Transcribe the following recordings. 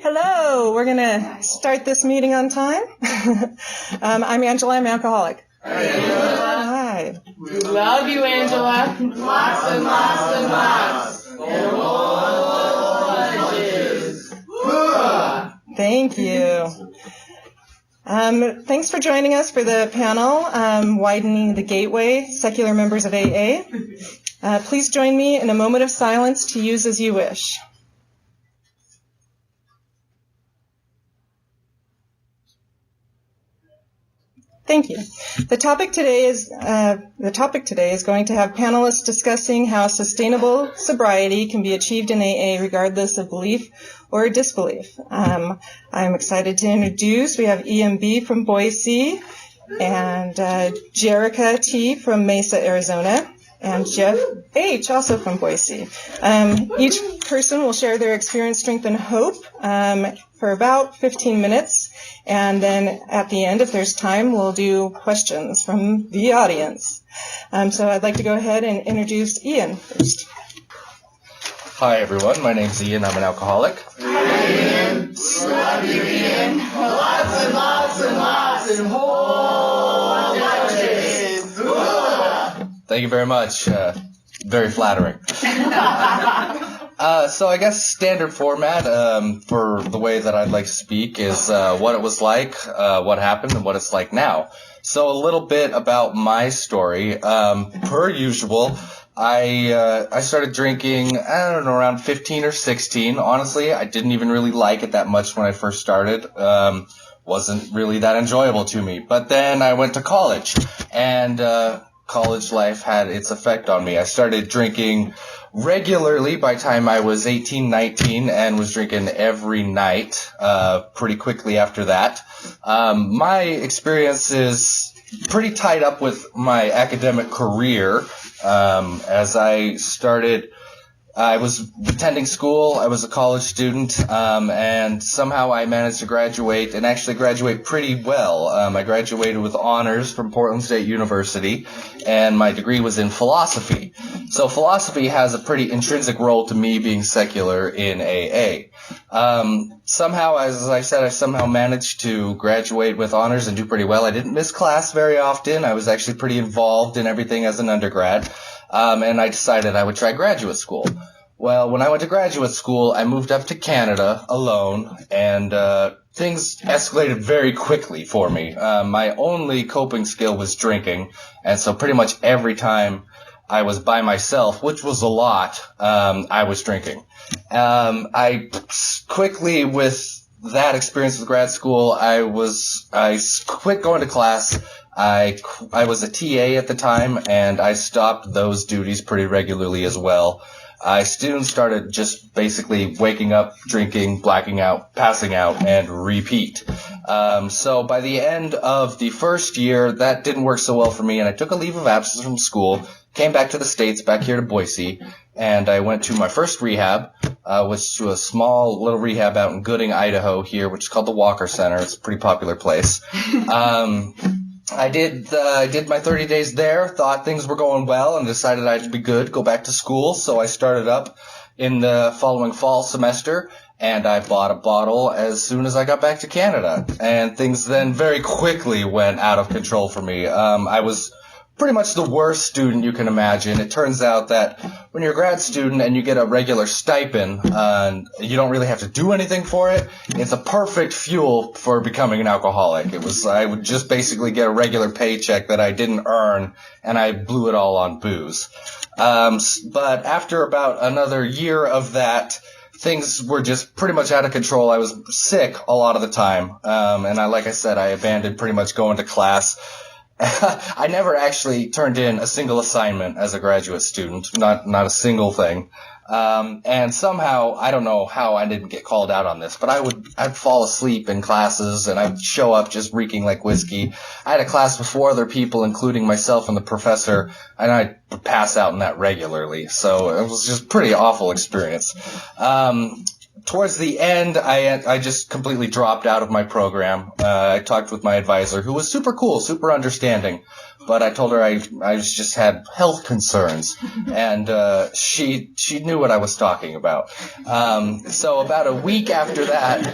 Hello, we're going to start this meeting on time. I'm Angela, I'm an alcoholic. Hi, Angela. Hi. We love you, Angela. Lots and lots and lots. And more lunches. Thank you. Thanks for joining us for the panel, Widening the Gateway, Secular Members of AA. Please join me in a moment of silence to use as you wish. Thank you. The topic today is going to have panelists discussing how sustainable sobriety can be achieved in AA regardless of belief or disbelief. I'm excited to introduce, we have EMB from Boise and Jerica T. from Mesa, Arizona, and Jeff H. also from Boise. Each person will share their experience, strength, and hope for about 15 minutes. And then at the end, if there's time, we'll do questions from the audience. So I'd like to go ahead and introduce Ian first. Hi, everyone. My name's Ian. I'm an alcoholic. Hi, Ian. We love you, Ian. Lots and lots and lots and whole lunches. Thank you very much. Very flattering. So I guess standard format for the way that I'd like to speak is what it was like, what happened, and what it's like now. So a little bit about my story. Per usual, I started drinking, I don't know, around 15 or 16. Honestly, I didn't even really like it that much when I first started. Wasn't really that enjoyable to me. But then I went to college, and college life had its effect on me. I started drinking regularly by the time I was 18, 19, and was drinking every night pretty quickly after that. My experience is pretty tied up with my academic career. As I was attending school, I was a college student, and somehow I managed to graduate, and actually graduate pretty well. I graduated with honors from Portland State University, and my degree was in philosophy. So philosophy has a pretty intrinsic role to me being secular in AA. Somehow, as I said, I somehow managed to graduate with honors and do pretty well. I didn't miss class very often. I was actually pretty involved in everything as an undergrad. And I decided I would try graduate school. Well, when I went to graduate school, I moved up to Canada alone, and things escalated very quickly for me. My only coping skill was drinking, and so pretty much every time I was by myself, which was a lot, I was drinking. I quickly, with that experience with grad school, I quit going to class. I was a TA at the time, and I stopped those duties pretty regularly as well. I soon started just basically waking up, drinking, blacking out, passing out, and repeat. So by the end of the first year, that didn't work so well for me, and I took a leave of absence from school, came back to the States, back here to Boise, and I went to my first rehab, which was a small little rehab out in Gooding, Idaho here, which is called the Walker Center. It's a pretty popular place. I did my 30 days there, thought things were going well, and decided I'd be good, go back to school. So I started up in the following fall semester, and I bought a bottle as soon as I got back to Canada. And things then very quickly went out of control for me. I was pretty much the worst student you can imagine. It turns out that when you're a grad student and you get a regular stipend, you don't really have to do anything for it. It's a perfect fuel for becoming an alcoholic. I would just basically get a regular paycheck that I didn't earn, and I blew it all on booze. But after about another year of that, things were just pretty much out of control. I was sick a lot of the time. And like I said, I abandoned pretty much going to class. I never actually turned in a single assignment as a graduate student, not a single thing. And somehow, I don't know how I didn't get called out on this, but I'd fall asleep in classes, and I'd show up just reeking like whiskey. I had a class with 4 other people, including myself and the professor, and I'd pass out in that regularly. So it was just a pretty awful experience. Towards the end, I just completely dropped out of my program. I talked with my advisor, who was super cool, super understanding. but I told her I just had health concerns, and she knew what I was talking about. So about a week after that,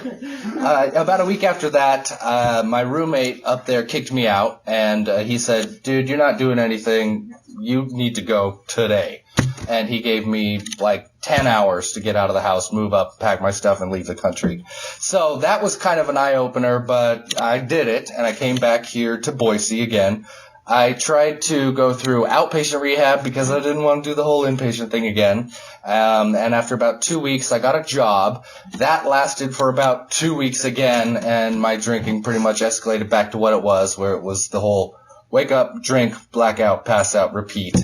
my roommate up there kicked me out, and he said, "Dude, you're not doing anything. You need to go today." And he gave me like 10 hours to get out of the house, move up, pack my stuff, and leave the country. So that was kind of an eye-opener, but I did it, and I came back here to Boise again. I tried to go through outpatient rehab because I didn't want to do the whole inpatient thing again. And after about 2 weeks, I got a job. That lasted for about 2 weeks again, and my drinking pretty much escalated back to what it was, where it was the whole wake up, drink, blackout, pass out, repeat.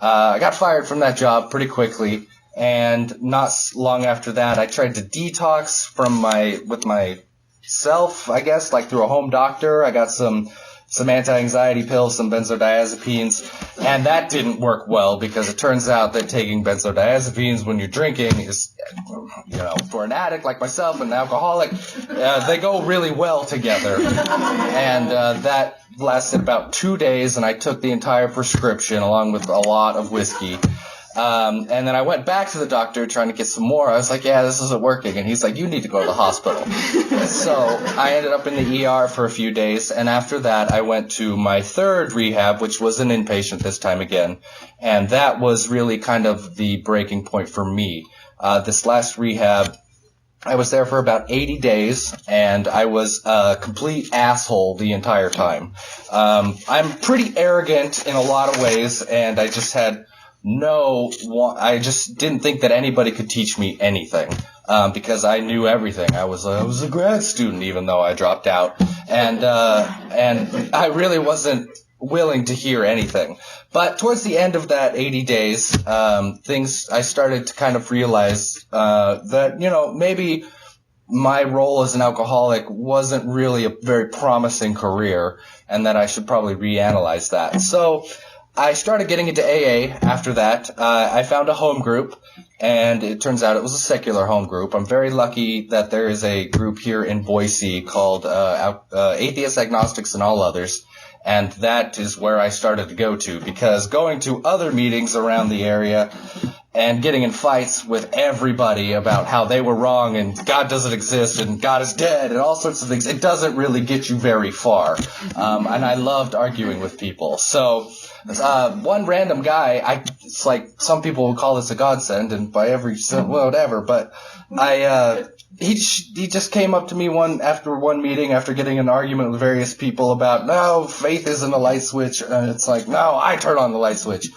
I got fired from that job pretty quickly, and not long after that, I tried to detox with myself, I guess, like through a home doctor. I got some anti-anxiety pills, some benzodiazepines, and that didn't work well because it turns out that taking benzodiazepines when you're drinking is, for an addict like myself and an alcoholic, they go really well together. And that lasted about 2 days, and I took the entire prescription along with a lot of whiskey. And then I went back to the doctor trying to get some more. I was like, yeah, this isn't working. And he's like, you need to go to the hospital. So I ended up in the ER for a few days. And after that, I went to my third rehab, which was an inpatient this time again. And that was really kind of the breaking point for me. This last rehab, I was there for about 80 days, and I was a complete asshole the entire time. I'm pretty arrogant in a lot of ways, and I just had I just didn't think that anybody could teach me anything, because I knew everything. I was a grad student, even though I dropped out, and I really wasn't willing to hear anything. But towards the end of that 80 days, I started to kind of realize, that, maybe my role as an alcoholic wasn't really a very promising career, and that I should probably reanalyze that. So I started getting into AA after that. I found a home group, and it turns out it was a secular home group. I'm very lucky that there is a group here in Boise called Atheists, Agnostics, and All Others, and that is where I started to go to, because going to other meetings around the area and getting in fights with everybody about how they were wrong and God doesn't exist and God is dead and all sorts of things, it doesn't really get you very far. And I loved arguing with people. So one random guy, it's like some people will call this a godsend, and by every whatever, but he just came up to me after one meeting after getting an argument with various people about, no, faith isn't a light switch, and it's like, no, I turn on the light switch.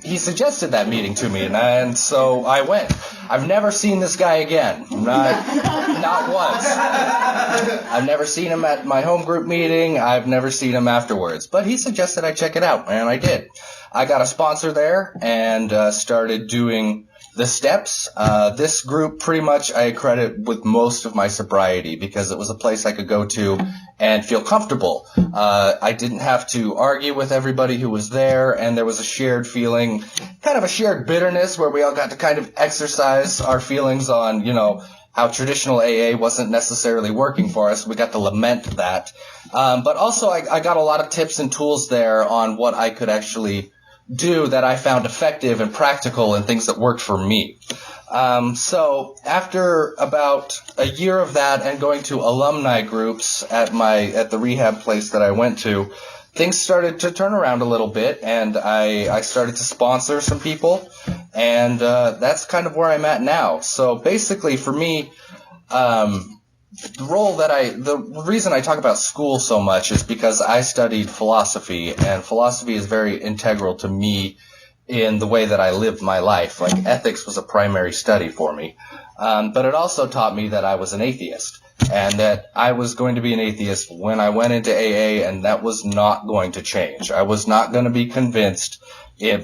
He suggested that meeting to me, and so I went. I've never seen this guy again, not once. I've never seen him at my home group meeting. I've never seen him afterwards, but he suggested I check it out, and I did. I got a sponsor there and started doing the steps. This group pretty much I credit with most of my sobriety because it was a place I could go to and feel comfortable. I didn't have to argue with everybody who was there, and there was a shared feeling, kind of a shared bitterness where we all got to kind of exercise our feelings on, how traditional AA wasn't necessarily working for us. We got to lament that. But also I got a lot of tips and tools there on what I could actually do that I found effective and practical and things that worked for me. So after about a year of that and going to alumni groups at the rehab place that I went to, things started to turn around a little bit, and I started to sponsor some people, and that's kind of where I'm at now. So basically for me, the reason I talk about school so much is because I studied philosophy, and philosophy is very integral to me in the way that I live my life. Like, ethics was a primary study for me. But it also taught me that I was an atheist, and that I was going to be an atheist when I went into AA, and that was not going to change. I was not going to be convinced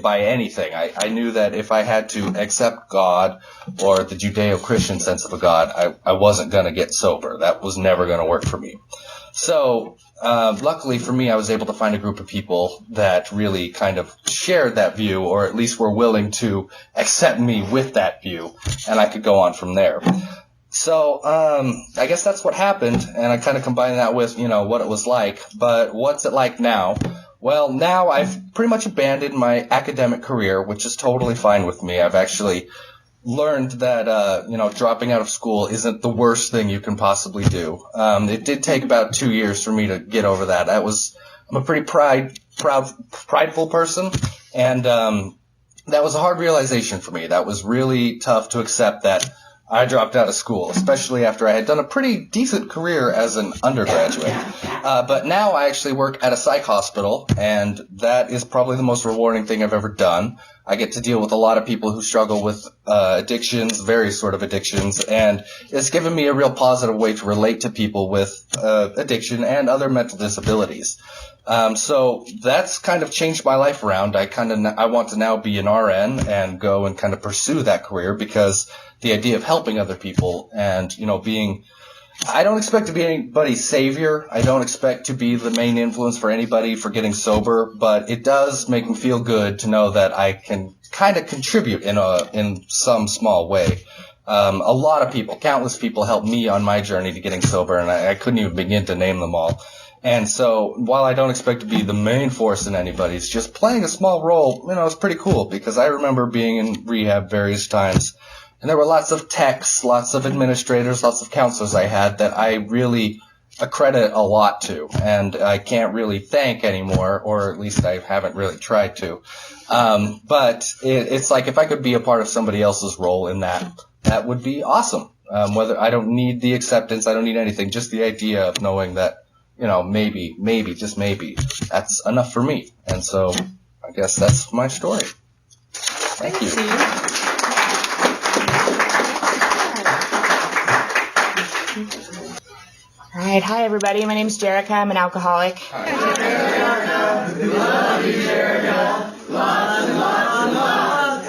by anything. I knew that if I had to accept God or the Judeo-Christian sense of a God, I wasn't going to get sober. That was never going to work for me. So luckily for me, I was able to find a group of people that really kind of shared that view, or at least were willing to accept me with that view, and I could go on from there. So I guess that's what happened, and I kind of combined that with, what it was like. But what's it like now? Well, now I've pretty much abandoned my academic career, which is totally fine with me. I've actually learned that, dropping out of school isn't the worst thing you can possibly do. It did take about 2 years for me to get over that. I'm a pretty prideful person, and that was a hard realization for me. That was really tough to accept that I dropped out of school, especially after I had done a pretty decent career as an undergraduate. But now I actually work at a psych hospital, and that is probably the most rewarding thing I've ever done. I get to deal with a lot of people who struggle with addictions, various sort of addictions, and it's given me a real positive way to relate to people with addiction and other mental disabilities. So that's kind of changed my life around. I want to now be an RN and go and kind of pursue that career, because the idea of helping other people and, I don't expect to be anybody's savior. I don't expect to be the main influence for anybody for getting sober, but it does make me feel good to know that I can kind of contribute in some small way. A lot of people, countless people helped me on my journey to getting sober, and I couldn't even begin to name them all. And so while I don't expect to be the main force in anybody's, just playing a small role, is pretty cool, because I remember being in rehab various times. And there were lots of techs, lots of administrators, lots of counselors I had that I really accredit a lot to, and I can't really thank anymore, or at least I haven't really tried to. But it's like if I could be a part of somebody else's role in that would be awesome. Whether I don't need the acceptance, I don't need anything, just the idea of knowing that, maybe, just maybe, that's enough for me. And so I guess that's my story. Thank you. All right. Hi, everybody. My name's Jerica. I'm an alcoholic. Hi, Jerica. We love you, Jerica. Lots and lots and lots.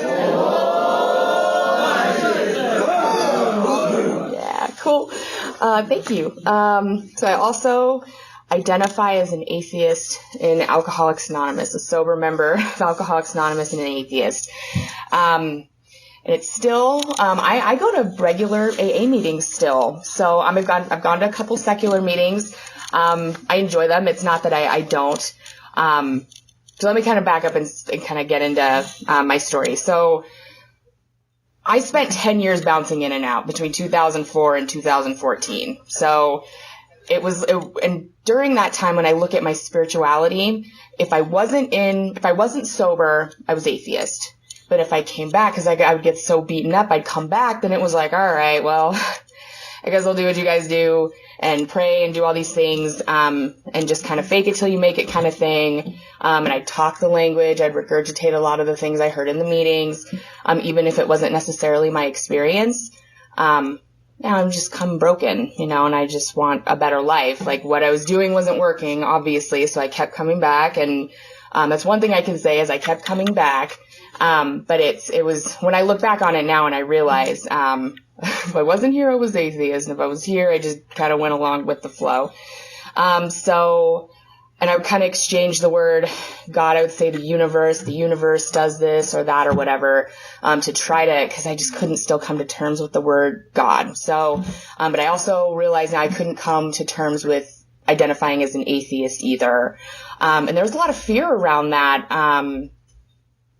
Oh, yeah, cool. Thank you. So I also identify as an atheist in Alcoholics Anonymous, a sober member of Alcoholics Anonymous and an atheist. And it's still, I go to regular AA meetings still. So I've gone to a couple secular meetings. I enjoy them. It's not that I don't. So let me kind of back up and kind of get into my story. So I spent 10 years bouncing in and out between 2004 and 2014. So and during that time when I look at my spirituality, if I wasn't sober, I was atheist. But if I came back, because I would get so beaten up, I'd come back, then it was like, all right, well, I guess I'll do what you guys do and pray and do all these things, and just kind of fake it till you make it kind of thing. And I'd talk the language. I'd regurgitate a lot of the things I heard in the meetings, even if it wasn't necessarily my experience. Now I'm just come broken, and I just want a better life. Like what I was doing wasn't working, obviously, so I kept coming back. And that's one thing I can say is I kept coming back. But it was when I look back on it now and I realize, if I wasn't here, I was atheist. And if I was here, I just kind of went along with the flow. And I would kind of exchange the word God. I would say the universe does this or that or whatever, to try to, cause I just couldn't still come to terms with the word God. So, but I also realized now I couldn't come to terms with identifying as an atheist either. And there was a lot of fear around that,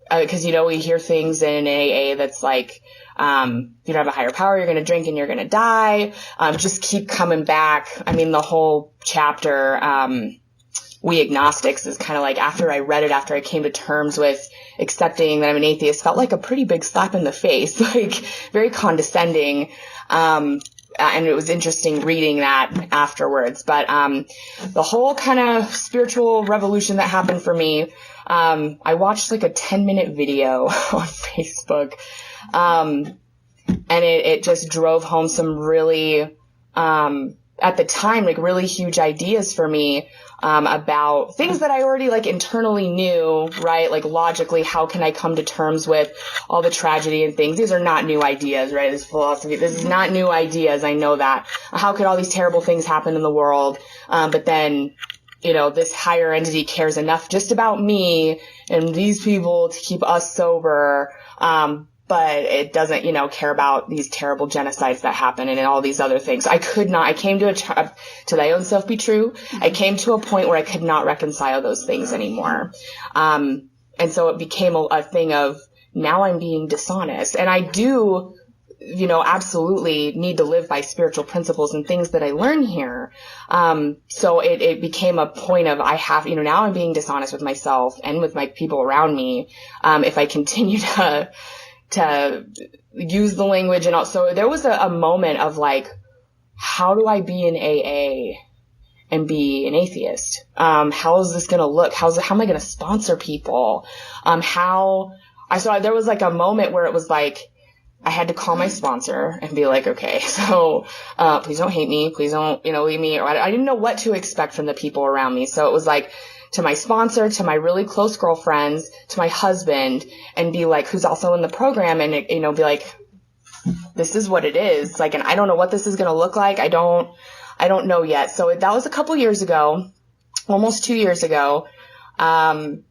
because, we hear things in AA that's like, you don't have a higher power, you're going to drink and you're going to die. Just keep coming back. I mean, the whole chapter, We Agnostics is kind of like after I read it, after I came to terms with accepting that I'm an atheist, felt like a pretty big slap in the face, like very condescending. And it was interesting reading that afterwards. But the whole kind of spiritual revolution that happened for me, I watched like a 10-minute video on Facebook, and it just drove home some really, at the time, like really huge ideas for me, about things that I already like internally knew, right? Like logically, how can I come to terms with all the tragedy and things? These are not new ideas, right? This philosophy, this is not new ideas. I know that. How could all these terrible things happen in the world? But then, this higher entity cares enough just about me and these people to keep us sober. but it doesn't, care about these terrible genocides that happen and all these other things. I came to thy own self be true. I came to a point where I could not reconcile those things anymore. And so it became a thing of, now I'm being dishonest. And I do, absolutely need to live by spiritual principles and things that I learn here. So it became a point of, now I'm being dishonest with myself and with my people around me. If I continue to use the language and all. So there was a moment of like, how do I be in AA and be an atheist? How is this going to look? How am I going to sponsor people? There was like a moment where it was like, I had to call my sponsor and be like, okay, so, please don't hate me. Please don't, leave me. Or I didn't know what to expect from the people around me. So it was like, to my sponsor, to my really close girlfriends, to my husband, and be like, who's also in the program, and, be like, this is what it is. Like, and I don't know what this is going to look like. I don't know yet. So that was a couple years ago, almost 2 years ago. So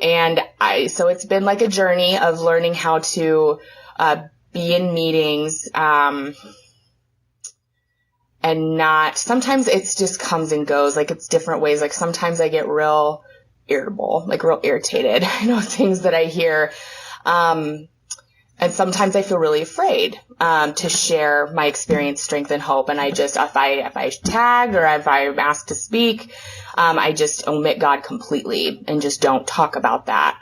it's been like a journey of learning how to, be in meetings, and sometimes it's just comes and goes, like it's different ways. Like sometimes I get real irritable, like real irritated, things that I hear. And sometimes I feel really afraid, to share my experience, strength, and hope. And I just, if I tag or if I'm asked to speak, I just omit God completely and just don't talk about that.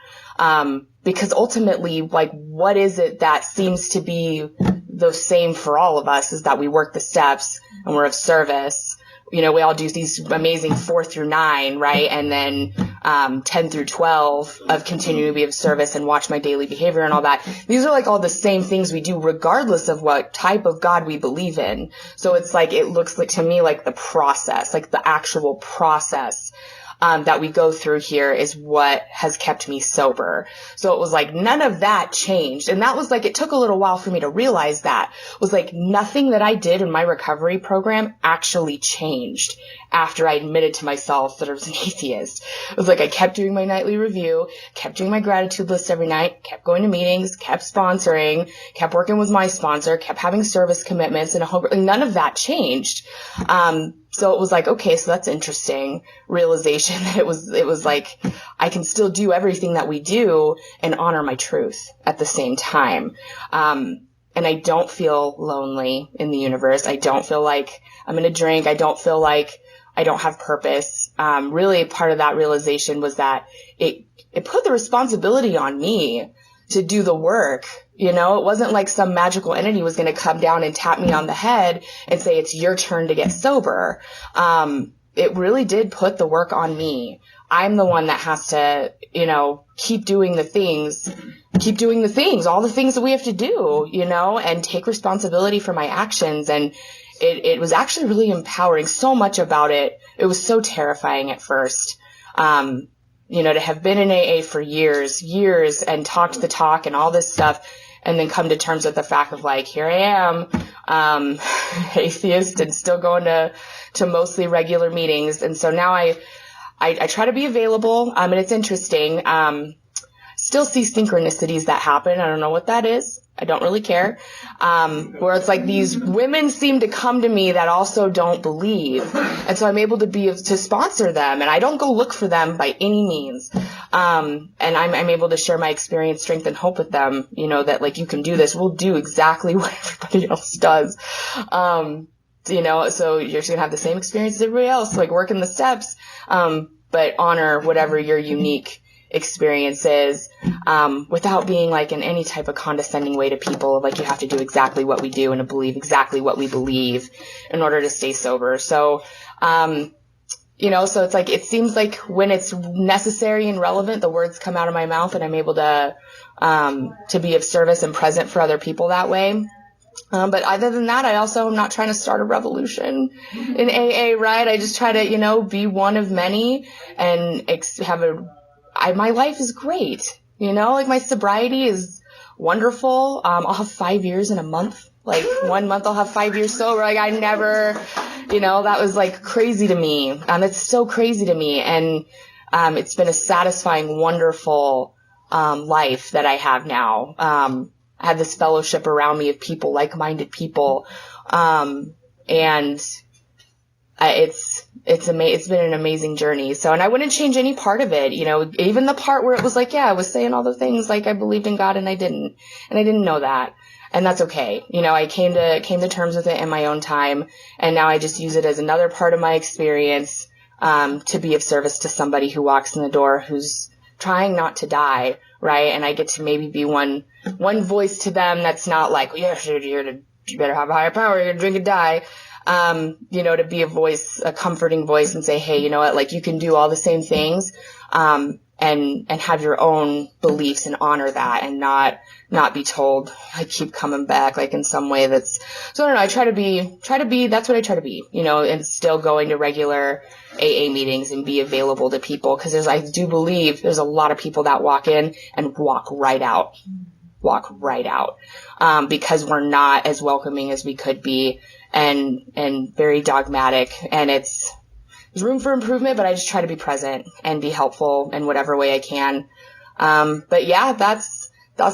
Because ultimately, like, what is it that seems to be the same for all of us is that we work the steps and we're of service. We all do these amazing 4 through 9, right? And then 10 through 12 of continuing to be of service and watch my daily behavior and all that. These are like all the same things we do regardless of what type of God we believe in. So it's like, it looks like to me like the process, like the actual process that we go through here is what has kept me sober. So it was like none of that changed. And that was like, it took a little while for me to realize that was like nothing that I did in my recovery program actually changed after I admitted to myself that I was an atheist. It was like I kept doing my nightly review, kept doing my gratitude list every night, kept going to meetings, kept sponsoring, kept working with my sponsor, kept having service commitments, and none of that changed. So it was like, okay, so that's interesting realization that it was like, I can still do everything that we do and honor my truth at the same time. And I don't feel lonely in the universe. I don't feel like I'm going to drink. I don't feel like I don't have purpose. Really part of that realization was that it put the responsibility on me to do the work. It wasn't like some magical entity was going to come down and tap me on the head and say, it's your turn to get sober. It really did put the work on me. I'm the one that has to, keep doing the things, all the things that we have to do, and take responsibility for my actions. And it was actually really empowering. So much about it. It was so terrifying at first. To have been in AA for years and talked the talk and all this stuff, and then come to terms with the fact of like, here I am, atheist and still going to mostly regular meetings. And so now I try to be available. And it's interesting. Still see synchronicities that happen. I don't know what that is. I don't really care. Where it's like these women seem to come to me that also don't believe. And so I'm able to sponsor them, and I don't go look for them by any means. And I'm able to share my experience, strength, and hope with them, that like, you can do this. We'll do exactly what everybody else does. So you're just going to have the same experience as everybody else, like working the steps, but honor whatever your unique experiences, without being like in any type of condescending way to people, like you have to do exactly what we do and to believe exactly what we believe in order to stay sober. So, so it's like, it seems like when it's necessary and relevant, the words come out of my mouth and I'm able to be of service and present for other people that way. But other than that, I also am not trying to start a revolution in AA, right? I just try to, be one of many and my life is great, like my sobriety is wonderful. I'll have 5 years in a month, like 1 month I'll have 5 years sober. Like I never, that was like crazy to me. It's so crazy to me. And, it's been a satisfying, wonderful, life that I have now. I had this fellowship around me of people, like-minded people. It's been an amazing journey. So, and I wouldn't change any part of it, even the part where it was like, I was saying all the things like I believed in God and I didn't know that. And that's okay. I came to terms with it in my own time, and now I just use it as another part of my experience, to be of service to somebody who walks in the door who's trying not to die, right? And I get to maybe be one voice to them that's not like, you better have a higher power, you're gonna drink and die. To be a comforting voice and say, hey, you know what, like you can do all the same things, and have your own beliefs and honor that, and not be told, I keep coming back, like in some way that's, so I don't know, I try to be, that's what I try to be, and still going to regular AA meetings and be available to people. Cause I do believe there's a lot of people that walk in and walk right out, because we're not as welcoming as we could be, and very dogmatic, and there's room for improvement, but I just try to be present and be helpful in whatever way I can. But yeah, that's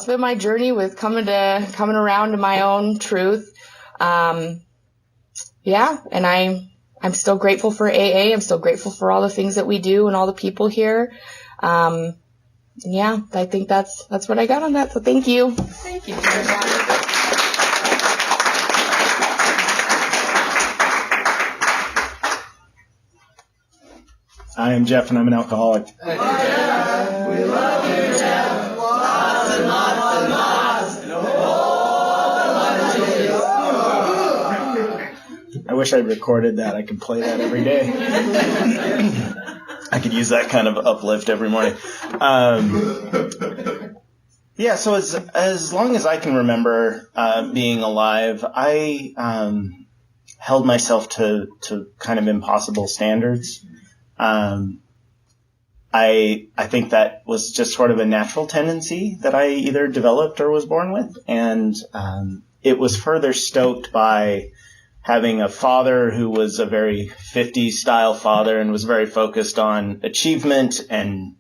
been my journey with coming around to my own truth. And I'm still grateful for AA. I'm still grateful for all the things that we do and all the people here. I think that's what I got on that. So thank you. Thank you. I am Jeff, and I'm an alcoholic. We love you, Jeff. Lots and lots and lots. And I wish I recorded that. I could play that every day. I could use that kind of uplift every morning. So as long as I can remember being alive, I held myself to kind of impossible standards. I think that was just sort of a natural tendency that I either developed or was born with. And it was further stoked by having a father who was a very 50s style father and was very focused on achievement and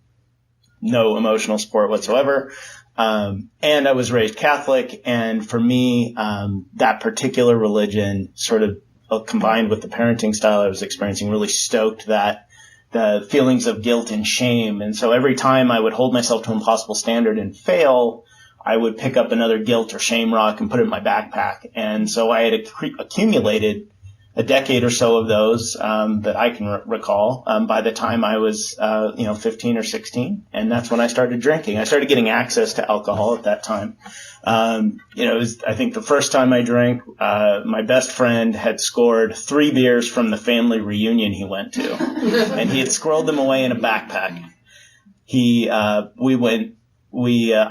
no emotional support whatsoever. And I was raised Catholic. And for me, that particular religion sort of combined with the parenting style I was experiencing really stoked the feelings of guilt and shame. And so every time I would hold myself to an impossible standard and fail, I would pick up another guilt or shame rock and put it in my backpack. And so I had accumulated a decade or so of those that I can recall by the time I was 15 or 16. And that's when I started drinking. I started getting access to alcohol at that time. It was, I think the first time I drank, my best friend had scored 3 beers from the family reunion he went to, and he had squirreled them away in a backpack. I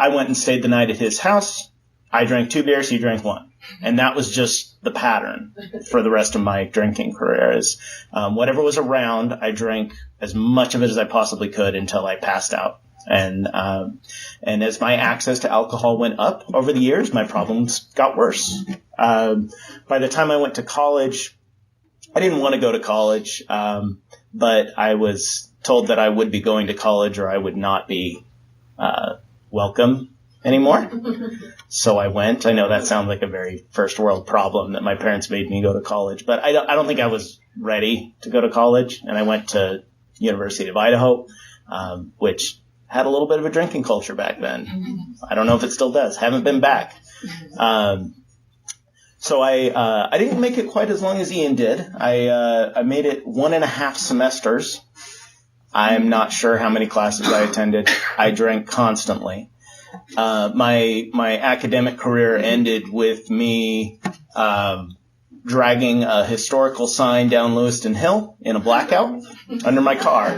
went and stayed the night at his house. I drank 2 beers, he drank 1. And that was just the pattern for the rest of my drinking career. Is whatever was around, I drank as much of it as I possibly could until I passed out. And as my access to alcohol went up over the years, my problems got worse. By the time I went to college, I didn't want to go to college, but I was told that I would be going to college or I would not be welcome anymore. So I went. I know that sounds like a very first world problem that my parents made me go to college, but I don't think I was ready to go to college. And I went to University of Idaho, which had a little bit of a drinking culture back then. I don't know if it still does. Haven't been back. So I didn't make it quite as long as Ian did. I made it 1.5 semesters. I'm not sure how many classes I attended. I drank constantly. My academic career ended with me dragging a historical sign down Lewiston Hill in a blackout under my car.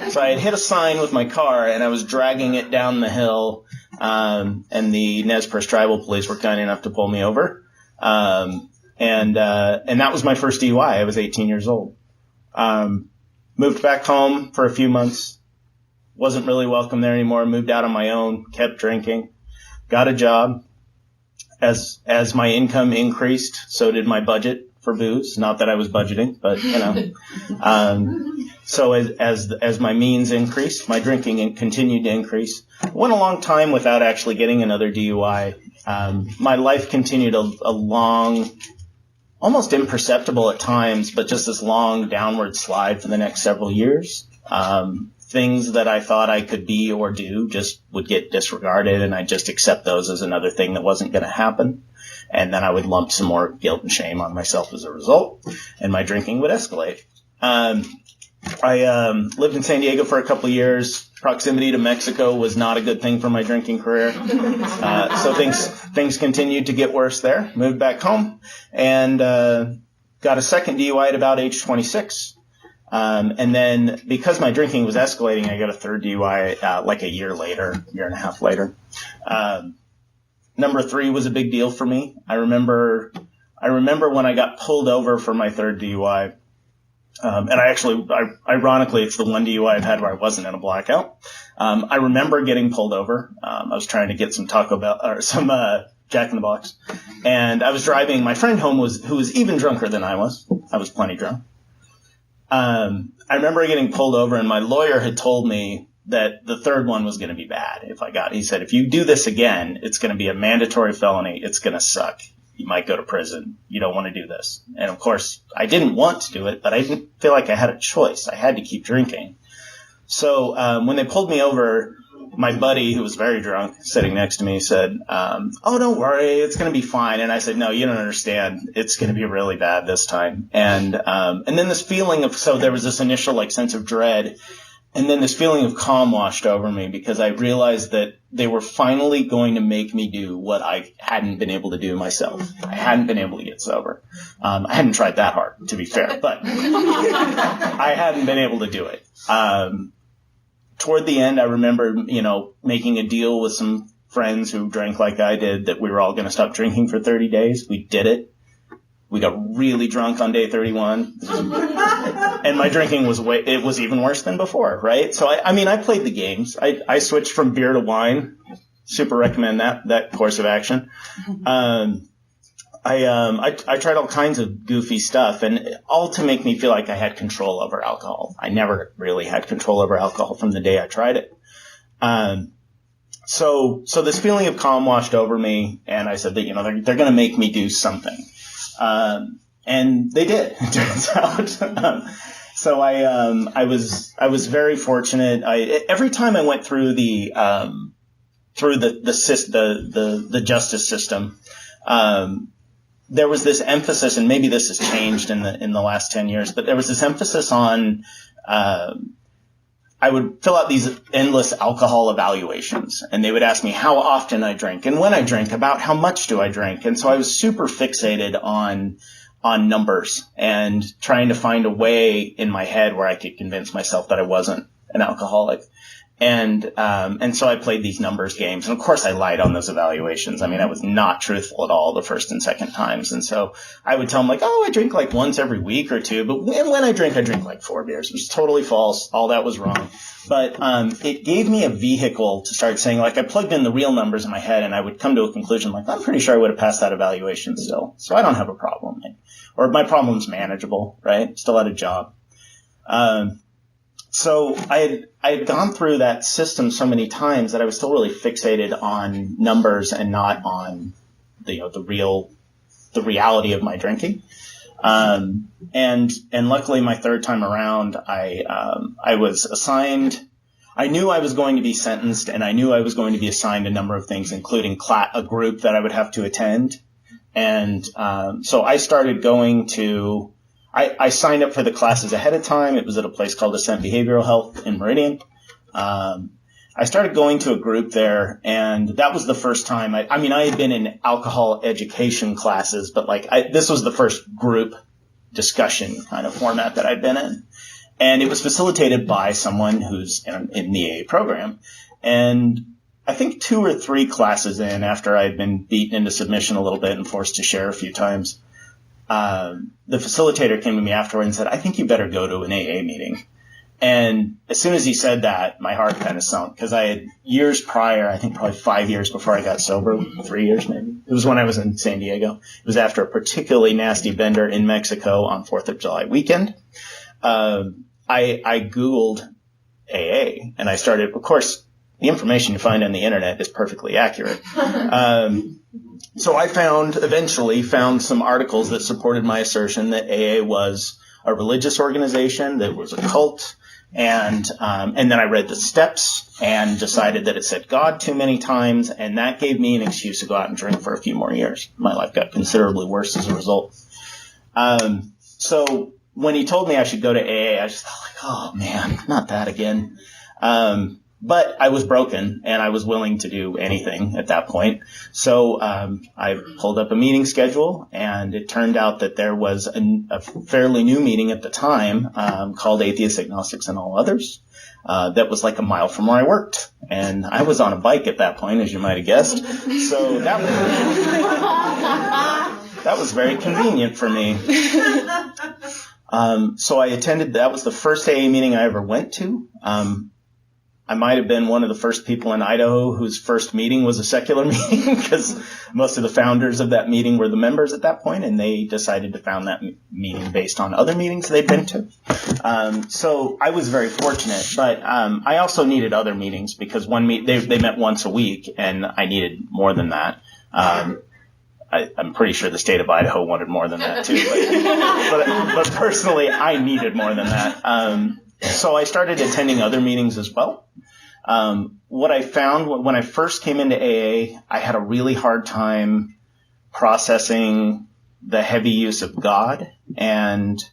So I had hit a sign with my car and I was dragging it down the hill, and the Nez Perce Tribal Police were kind enough to pull me over. And that was my first DUI. I was 18 years old. Moved back home for a few months. Wasn't really welcome there anymore. Moved out on my own, kept drinking, got a job. As my income increased, so did my budget for booze. Not that I was budgeting, but so as my means increased, my drinking continued to increase. Went a long time without actually getting another DUI. my life continued a long, almost imperceptible at times, but just this long downward slide for the next several years. Things that I thought I could be or do just would get disregarded, and I just accept those as another thing that wasn't going to happen. And then I would lump some more guilt and shame on myself as a result, and my drinking would escalate. I lived in San Diego for a couple of years. Proximity to Mexico was not a good thing for my drinking career. So things continued to get worse there. Moved back home and got a second DUI at about age 26. And then because my drinking was escalating, I got a third DUI like a year and a half later. Number 3 was a big deal for me. I remember when I got pulled over for my third DUI. Ironically, it's the one DUI I've had where I wasn't in a blackout. I remember getting pulled over. I was trying to get some Taco Bell or some Jack in the Box, and I was driving my friend home who was even drunker than I was. I was plenty drunk. I remember getting pulled over, and my lawyer had told me that the third one was going to be bad. He said, if you do this again, it's going to be a mandatory felony. It's going to suck. You might go to prison. You don't want to do this. And of course, I didn't want to do it, but I didn't feel like I had a choice. I had to keep drinking. So when they pulled me over, my buddy, who was very drunk, sitting next to me, said, oh, don't worry. It's going to be fine. And I said, no, you don't understand. It's going to be really bad this time. And then this feeling so there was this initial sense of dread. And then this feeling of calm washed over me because I realized that they were finally going to make me do what I hadn't been able to do myself. I hadn't been able to get sober. I hadn't tried that hard, to be fair, but I hadn't been able to do it. Toward the end, I remember, making a deal with some friends who drank like I did that we were all going to stop drinking for 30 days. We did it. We got really drunk on day 31. And my drinking was even worse than before, right? So I played the games. I switched from beer to wine. Super recommend that course of action. I tried all kinds of goofy stuff, and all to make me feel like I had control over alcohol. I never really had control over alcohol from the day I tried it. So this feeling of calm washed over me, and I said that they're going to make me do something. And they did, it turns out. So I was very fortunate. Every time I went through the justice system, there was this emphasis, and maybe this has changed in the last 10 years, but there was this emphasis on, I would fill out these endless alcohol evaluations, and they would ask me how often I drink and when I drink, about how much do I drink. And so I was super fixated on numbers and trying to find a way in my head where I could convince myself that I wasn't an alcoholic. And so I played these numbers games. And of course I lied on those evaluations. I was not truthful at all the first and second times. And so I would tell them I drink once every week or two, but when I drink 4 beers. It was totally false. All that was wrong. But, it gave me a vehicle to start saying, I plugged in the real numbers in my head, and I would come to a conclusion I'm pretty sure I would have passed that evaluation still. So I don't have a problem. Or my problem's manageable, right? Still had a job. So I had gone through that system so many times that I was still really fixated on numbers and not on the reality of my drinking. And luckily my third time around, I was assigned, I knew I was going to be sentenced, and I knew I was going to be assigned a number of things, including a group that I would have to attend. And, so I started going to, I signed up for the classes ahead of time. It was at a place called Ascent Behavioral Health in Meridian. I started going to a group there, and that was the first time. I had been in alcohol education classes, but this was the first group discussion kind of format that I'd been in. And it was facilitated by someone who's in the AA program. And I think 2 or 3 classes in, after I'd been beaten into submission a little bit and forced to share a few times, the facilitator came to me afterward and said, I think you better go to an AA meeting. And as soon as he said that, my heart kind of sunk, because I had years prior, I think probably 5 years before I got sober, 3 years maybe. It was when I was in San Diego. It was after a particularly nasty bender in Mexico on 4th of July weekend. I Googled AA, and I started, of course, the information you find on the internet is perfectly accurate. So I eventually found some articles that supported my assertion that AA was a religious organization, that it was a cult, and then I read the steps and decided that it said God too many times, and that gave me an excuse to go out and drink for a few more years. My life got considerably worse as a result. So when he told me I should go to AA, I just thought, like, oh man, not that again. But I was broken, and I was willing to do anything at that point. So I pulled up a meeting schedule, and it turned out that there was a fairly new meeting at the time called Atheists, Agnostics, and All Others that was like a mile from where I worked. And I was on a bike at that point, as you might have guessed. So that was very convenient for me. So I attended. That was the first AA meeting I ever went to. I might have been one of the first people in Idaho whose first meeting was a secular meeting, because most of the founders of that meeting were the members at that point, and they decided to found that meeting based on other meetings they'd been to. So I was very fortunate, but I also needed other meetings, because they met once a week, and I needed more than that. I'm pretty sure the state of Idaho wanted more than that too, but personally, I needed more than that. So I started attending other meetings as well. What I found when I first came into AA, I had a really hard time processing the heavy use of God, and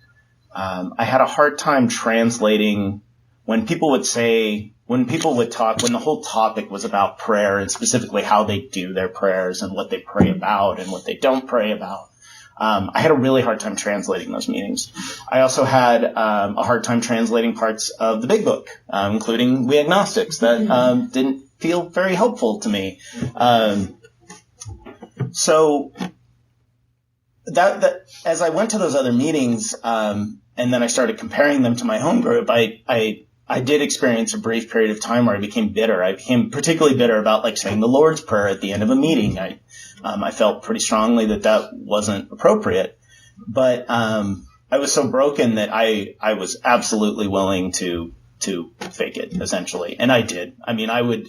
I had a hard time translating when people would talk, when the whole topic was about prayer, and specifically how they do their prayers and what they pray about and what they don't pray about. I had a really hard time translating those meetings. I also had a hard time translating parts of the Big Book, including We Agnostics, that didn't feel very helpful to me. So that as I went to those other meetings, and then I started comparing them to my home group, I did experience a brief period of time where I became bitter. I became particularly bitter about like saying the Lord's Prayer at the end of a meeting. I felt pretty strongly that wasn't appropriate, but I was so broken that I was absolutely willing to fake it, essentially, and I did. I mean, I would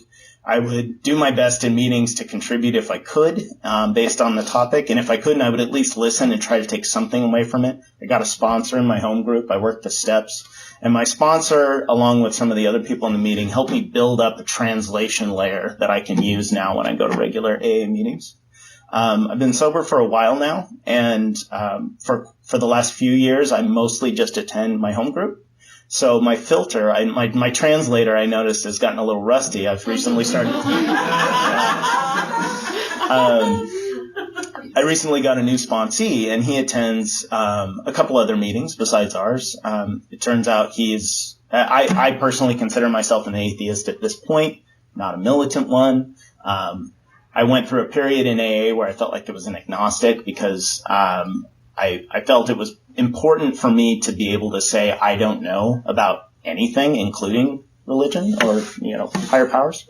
do my best in meetings to contribute if I could, based on the topic, and if I couldn't, I would at least listen and try to take something away from it. I got a sponsor in my home group. I worked the steps, and my sponsor, along with some of the other people in the meeting, helped me build up a translation layer that I can use now when I go to regular AA meetings. I've been sober for a while now, and for the last few years, I mostly just attend my home group. So my filter, my translator, I noticed, has gotten a little rusty. I've recently started. I recently got a new sponsee, and he attends a couple other meetings besides ours. It turns out I personally consider myself an atheist at this point, not a militant one. I went through a period in AA where I felt like it was an agnostic, because I felt it was important for me to be able to say I don't know about anything, including religion or higher powers.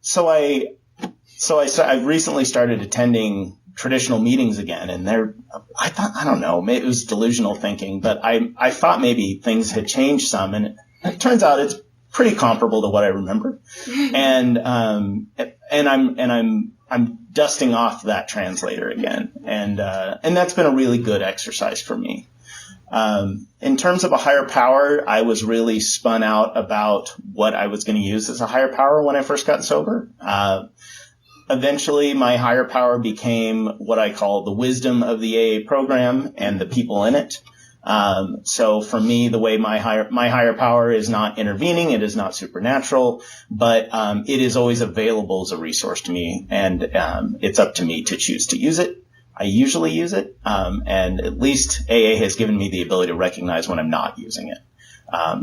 So I recently started attending traditional meetings again, and I thought, I don't know, maybe it was delusional thinking, but I thought maybe things had changed some, and it turns out it's pretty comparable to what I remember. And I'm dusting off that translator again. And that's been a really good exercise for me. In terms of a higher power, I was really spun out about what I was going to use as a higher power when I first got sober. Eventually, my higher power became what I call the wisdom of the AA program and the people in it. So for me, the way my higher power is not intervening, it is not supernatural, but it is always available as a resource to me, and it's up to me to choose to use it. I usually use it, and at least AA has given me the ability to recognize when I'm not using it.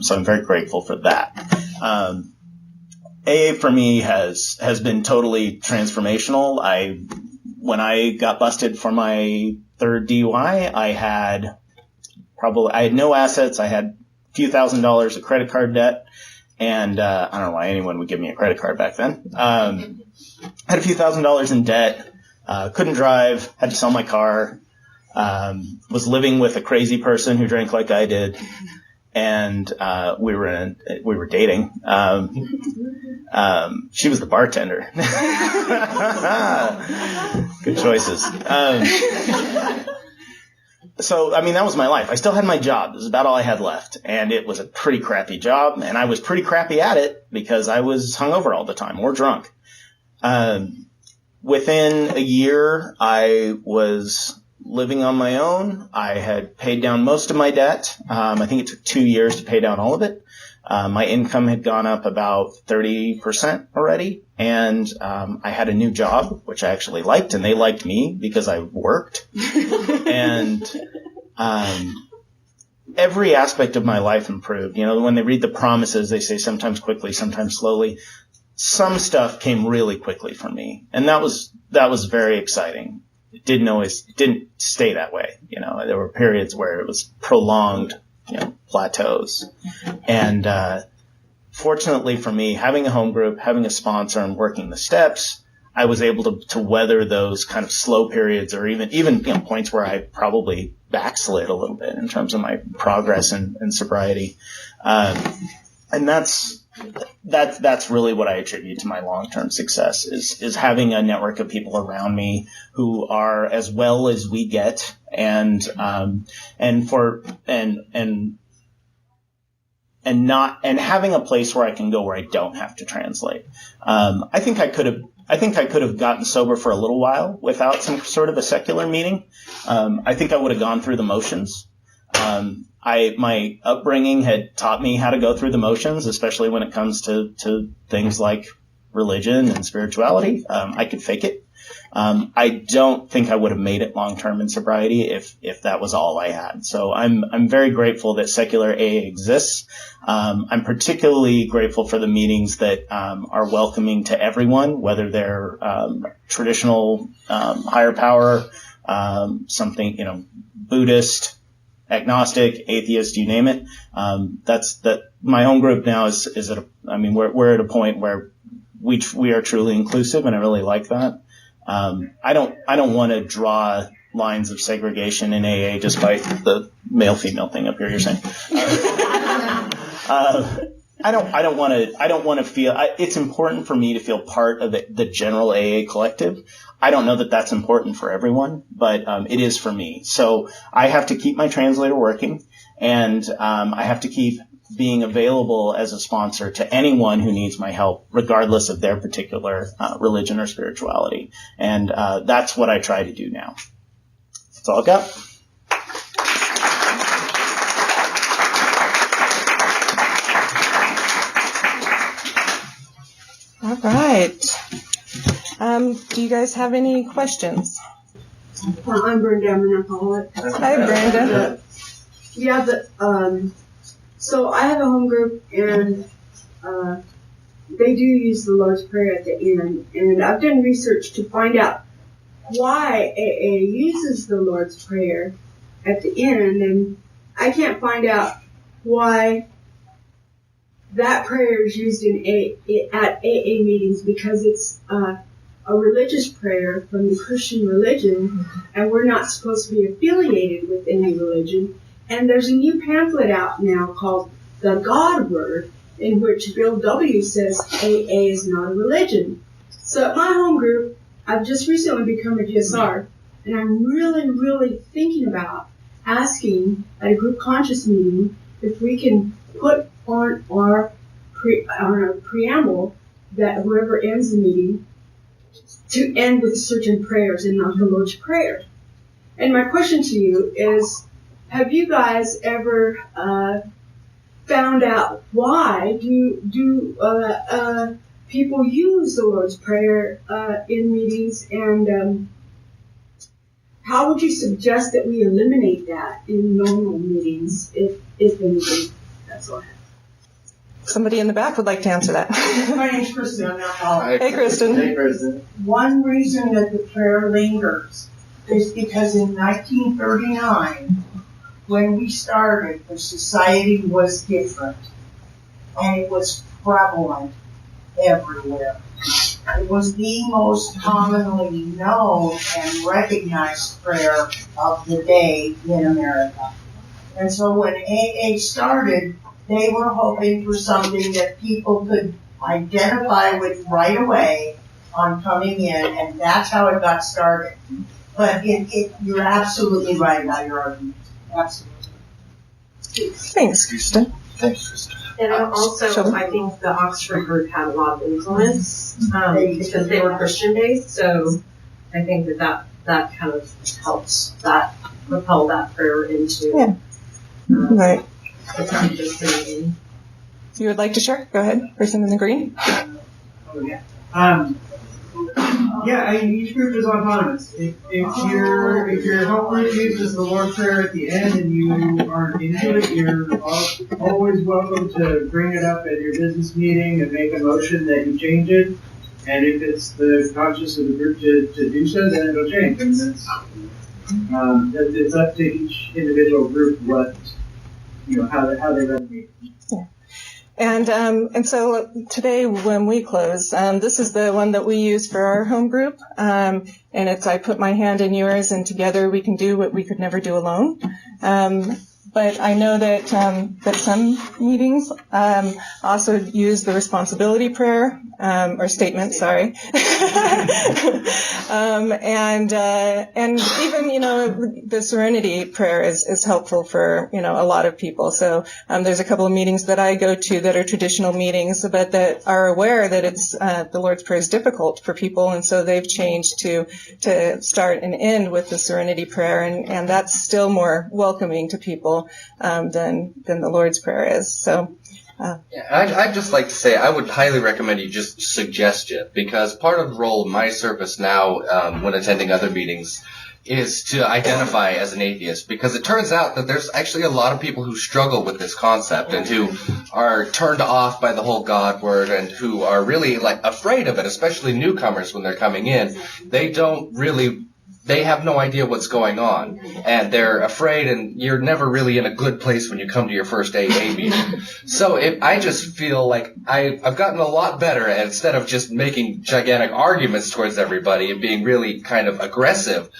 So I'm very grateful for that. AA for me has been totally transformational. When I got busted for my third DUI, I had no assets. I had a few $1,000s of credit card debt, and I don't know why anyone would give me a credit card back then. Had a few $1,000s in debt, couldn't drive, had to sell my car, was living with a crazy person who drank like I did, and we were dating. She was the bartender. Good choices. So, I mean, that was my life. I still had my job. It was about all I had left. And it was a pretty crappy job. And I was pretty crappy at it because I was hungover all the time or drunk. Within a year, I was living on my own. I had paid down most of my debt. I think it took 2 years to pay down all of it. My income had gone up about 30% already. And I had a new job, which I actually liked, and they liked me because I worked. And every aspect of my life improved. You know, when they read the promises, they say sometimes quickly, sometimes slowly. Some stuff came really quickly for me, and that was very exciting. It didn't stay that way. You know, there were periods where it was prolonged, you know, plateaus. And fortunately for me, having a home group, having a sponsor, and working the steps, I was able to weather those kind of slow periods, or even you know, points where I probably backslid a little bit in terms of my progress and sobriety. And that's really what I attribute to my long-term success is having a network of people around me who are as well as we get, and having a place where I can go where I don't have to translate. I think I could have gotten sober for a little while without some sort of a secular meeting. I think I would have gone through the motions. My upbringing had taught me how to go through the motions, especially when it comes to things like religion and spirituality. I could fake it. I don't think I would have made it long term in sobriety if that was all I had. So I'm very grateful that secular AA exists. I'm particularly grateful for the meetings that are welcoming to everyone, whether they're traditional, higher power, something, you know, Buddhist, agnostic, atheist, you name it. My home group now we're at a point where we are truly inclusive, and I really like that. I don't want to draw lines of segregation in AA, despite the male-female thing up here you're saying. I don't want to feel. It's important for me to feel part of the general AA collective. I don't know that that's important for everyone, but it is for me. So I have to keep my translator working, and I have to keep being available as a sponsor to anyone who needs my help, regardless of their particular religion or spirituality. And that's what I try to do now. That's all I've got. All right. Do you guys have any questions? I'm Brenda. I'm an alcoholic. Hi, Brenda. So I have a home group, and they do use the Lord's Prayer at the end. And I've done research to find out why AA uses the Lord's Prayer at the end, and I can't find out why that prayer is used at AA meetings, because it's a religious prayer from the Christian religion, and we're not supposed to be affiliated with any religion. And there's a new pamphlet out now called The God Word, in which Bill W. says AA is not a religion. So at my home group, I've just recently become a GSR, and I'm really, really thinking about asking at a group conscious meeting if we can put on our preamble that whoever ends the meeting to end with certain prayers and not the Lord's Prayer. And my question to you is, have you guys ever found out why do people use the Lord's Prayer in meetings, and how would you suggest that we eliminate that in normal meetings, if anything? That's all I have. Somebody in the back would like to answer that. My name's Kristen. I'm an alcoholic. Hey, Kristen. Hey, Kristen. One reason that the prayer lingers is because in 1939, when we started, the society was different, and it was prevalent everywhere. It was the most commonly known and recognized prayer of the day in America. And so when AA started, they were hoping for something that people could identify with right away on coming in, and that's how it got started. But you're absolutely right about your argument. Absolutely. Thanks, Krista. Thanks, Krista. And also, Sure. I think the Oxford group had a lot of influence because they were Christian based. So I think that kind of helps that propel that prayer into Right. the practice. And You would like to share? Go ahead. Person in the green. Oh, yeah. I mean, each group is autonomous. If your home group uses the Lord's Prayer at the end and you aren't into it, you're always welcome to bring it up at your business meeting and make a motion that you change it. And if it's the conscience of the group to do so, then it'll change. And it's up to each individual group how they run the meeting. And so today when we close, this is the one that we use for our home group. And it's I put my hand in yours, and together we can do what we could never do alone. But I know that that some meetings also use the responsibility prayer or statement. Sorry, and even the serenity prayer is helpful for a lot of people. So there's a couple of meetings that I go to that are traditional meetings, but that are aware that it's the Lord's Prayer is difficult for people, and so they've changed to start and end with the serenity prayer, and that's still more welcoming to people than the Lord's Prayer is. So. I'd just like to say I would highly recommend you just suggest it, because part of the role of my service now when attending other meetings is to identify as an atheist, because it turns out that there's actually a lot of people who struggle with this concept and who are turned off by the whole God word and who are really afraid of it, especially newcomers when they're coming in. They have no idea what's going on, and they're afraid, and you're never really in a good place when you come to your first AA meeting. So I just feel like I've gotten a lot better at, instead of just making gigantic arguments towards everybody and being really kind of aggressive,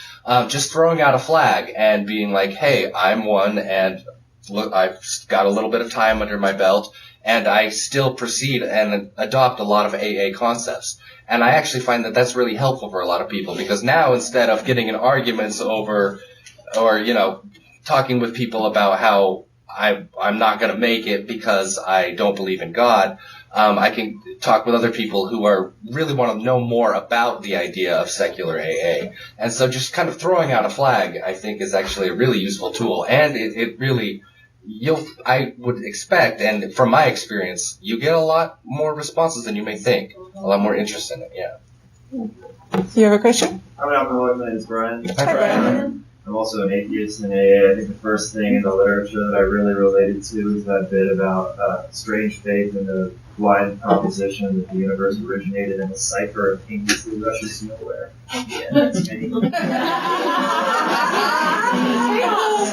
just throwing out a flag and being like, hey, I'm one, and look, I've got a little bit of time under my belt, and I still proceed and adopt a lot of AA concepts. And I actually find that that's really helpful for a lot of people, because now instead of getting in arguments over or, talking with people about how I'm not going to make it because I don't believe in God, I can talk with other people who really want to know more about the idea of secular AA. And so just kind of throwing out a flag, I think, is actually a really useful tool. And it really... I would expect, and from my experience, you get a lot more responses than you may think. A lot more interest in it, yeah. You have a question? I'm an alcoholic. My name is Brian. Hi, Brian. I'm also an atheist in AA. I think the first thing in the literature that I really related to is that bit about strange faith and the blind proposition that the universe originated in a cipher and aimlessly rushes nowhere. Yeah, that's me.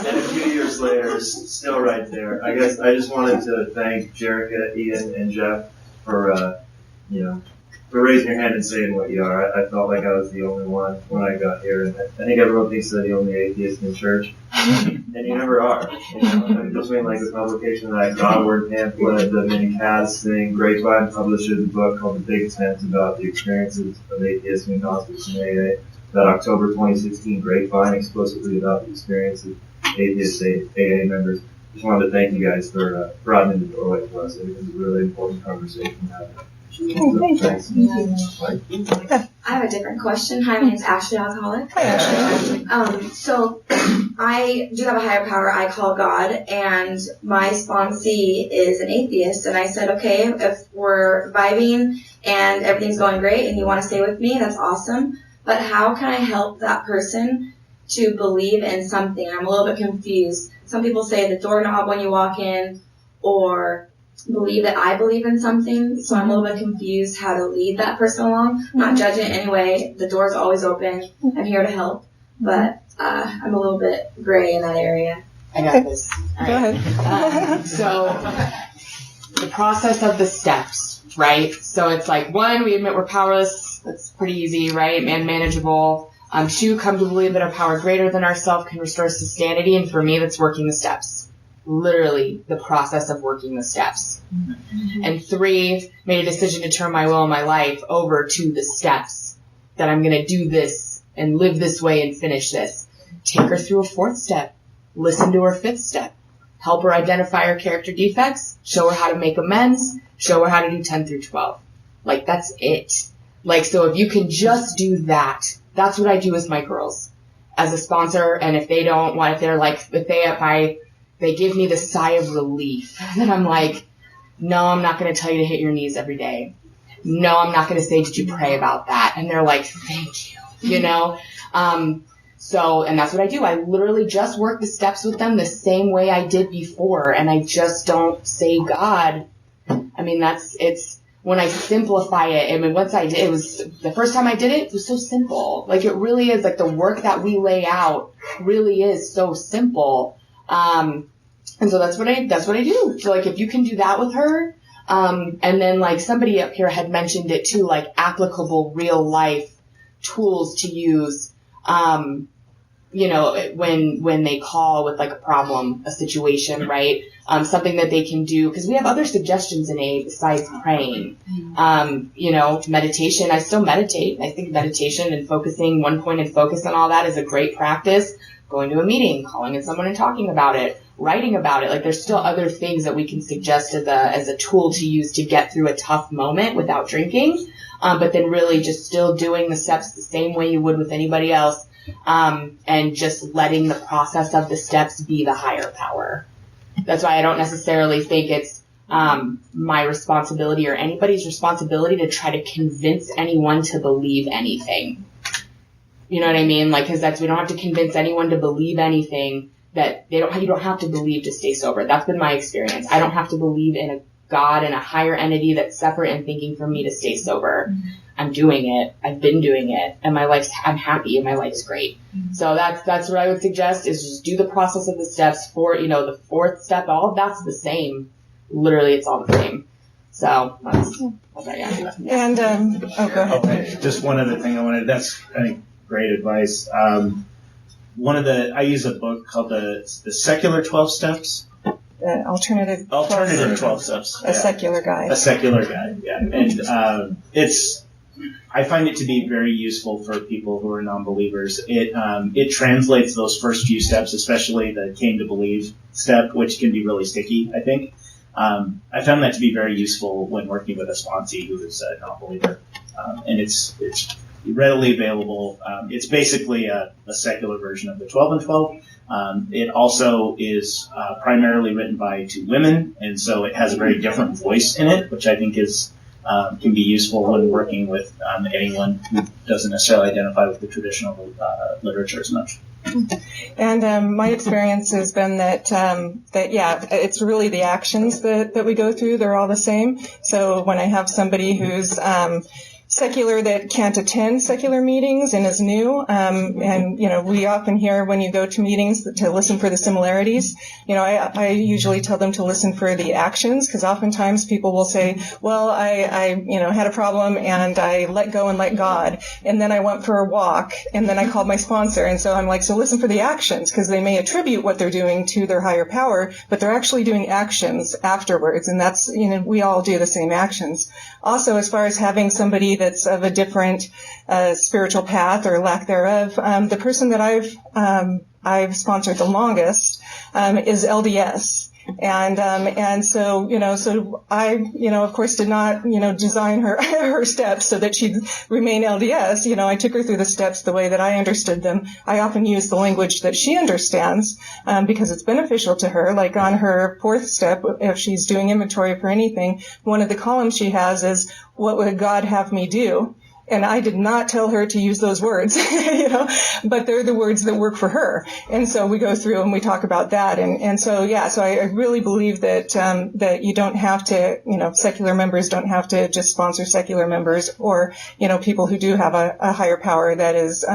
And a few years later, still right there. I guess I just wanted to thank Jerica, Ian, and Jeff for raising your hand and saying what you are. I felt like I was the only one when I got here, and I think everyone thinks they're the only atheist in church, and you never are. Between the publication of that Godward pamphlet, the mini Kaz thing, Grapevine published a book called The Big Tent about the experiences of atheists and agnostics in AA. That October 2016 Grapevine explicitly about the experiences of atheist AA members. Just wanted to thank you guys for broadening the doorway for us. It was a really important conversation to have. Thanks. I have a different question. Hi, my name is Ashley, alcoholic. Hi, Ashley. So I do have a higher power I call God, and my sponsee is an atheist. And I said, okay, if we're vibing and everything's going great and you want to stay with me, that's awesome. But how can I help that person to believe in something? I'm a little bit confused. Some people say the doorknob when you walk in, or believe that I believe in something, so I'm a little bit confused how to lead that person along. I'm not judging it anyway. The door's always open. I'm here to help, but I'm a little bit gray in that area. I got this. All Go right. ahead. So the process of the steps, right? So it's like, 1, we admit we're powerless. That's pretty easy, right? And manageable. 2, come to believe that a power greater than ourselves can restore us to sanity. And for me, that's working the steps. literally the process of working the steps. And 3, made a decision to turn my will and my life over to the steps, that I'm going to do this and live this way and finish this. Take her through a 4th step. Listen to her 5th step. Help her identify her character defects. Show her how to make amends. Show her how to do 10 through 12. Like, that's it. Like, so if you can just do that, that's what I do with my girls as a sponsor. And if they don't want, if they're like, if they give me the sigh of relief, then I'm like, no, I'm not going to tell you to hit your knees every day. No, I'm not going to say, did you pray about that? And they're like, thank you, you know? So, and that's what I do. I literally just work the steps with them the same way I did before. And I just don't say God. I mean, it's when I simplify it. I mean, once I did, it was the first time I did it, it was so simple. Like, it really is, like, the work that we lay out really is so simple. And so that's what I do. So, like, if you can do that with her, and then, like, somebody up here had mentioned it too, like, applicable real life tools to use, you know, when they call with, like, a problem, a situation, right? Something that they can do, because we have other suggestions in AA besides praying. You know, meditation. I still meditate. I think meditation and focusing, one point and focus on all that is a great practice. Going to a meeting, calling in someone and talking about it, writing about it. Like, there's still other things that we can suggest as a tool to use to get through a tough moment without drinking. But then really just still doing the steps the same way you would with anybody else. And just letting the process of the steps be the higher power. That's why I don't necessarily think it's my responsibility or anybody's responsibility to try to convince anyone to believe anything. You know what I mean? Like, because we don't have to convince anyone to believe anything that you don't have to believe to stay sober. That's been my experience. I don't have to believe in a God and a higher entity that's separate and thinking for me to stay sober. Mm-hmm. I'm doing it. I've been doing it, and I'm happy, and my life's great. Mm-hmm. So that's what I would suggest, is just do the process of the steps for, you know, the 4th step. All of that's the same. Literally, it's all the same. So that's what I got. And go ahead. Okay. Just one other thing I wanted. That's, I think, great advice. I use a book called the Secular 12 Steps. Alternative 12 Steps. A secular guide. A secular guide, yeah. And I find it to be very useful for people who are non-believers. It translates those first few steps, especially the came to believe step, which can be really sticky, I think. I found that to be very useful when working with a sponsee who is a non-believer. And it's readily available. It's basically a secular version of the 12 and 12. It also is primarily written by 2 women, and so it has a very different voice in it, which I think can be useful when working with anyone who doesn't necessarily identify with the traditional literature as much. And my experience has been that it's really the actions that we go through. They're all the same. So when I have somebody who's secular that can't attend secular meetings and is new. And, you know, we often hear when you go to meetings to listen for the similarities. You know, I usually tell them to listen for the actions, because oftentimes people will say, well, I you know, had a problem and I let go and let God. And then I went for a walk and then I called my sponsor. And so I'm like, so listen for the actions, because they may attribute what they're doing to their higher power, but they're actually doing actions afterwards. And that's, you know, we all do the same actions. Also, as far as having somebody that's of a different spiritual path or lack thereof, the person that I've sponsored the longest is LDS. And so, you know, so I, you know, of course did not, you know, design her steps so that she'd remain LDS. You know, I took her through the steps the way that I understood them. I often use the language that she understands, because it's beneficial to her. Like on her 4th step, if she's doing inventory for anything, one of the columns she has is, what would God have me do? And I did not tell her to use those words, you know, but they're the words that work for her. And so we go through and we talk about that. And so, yeah, so I really believe that, that you don't have to, you know, secular members don't have to just sponsor secular members, or, you know, people who do have a higher power that is,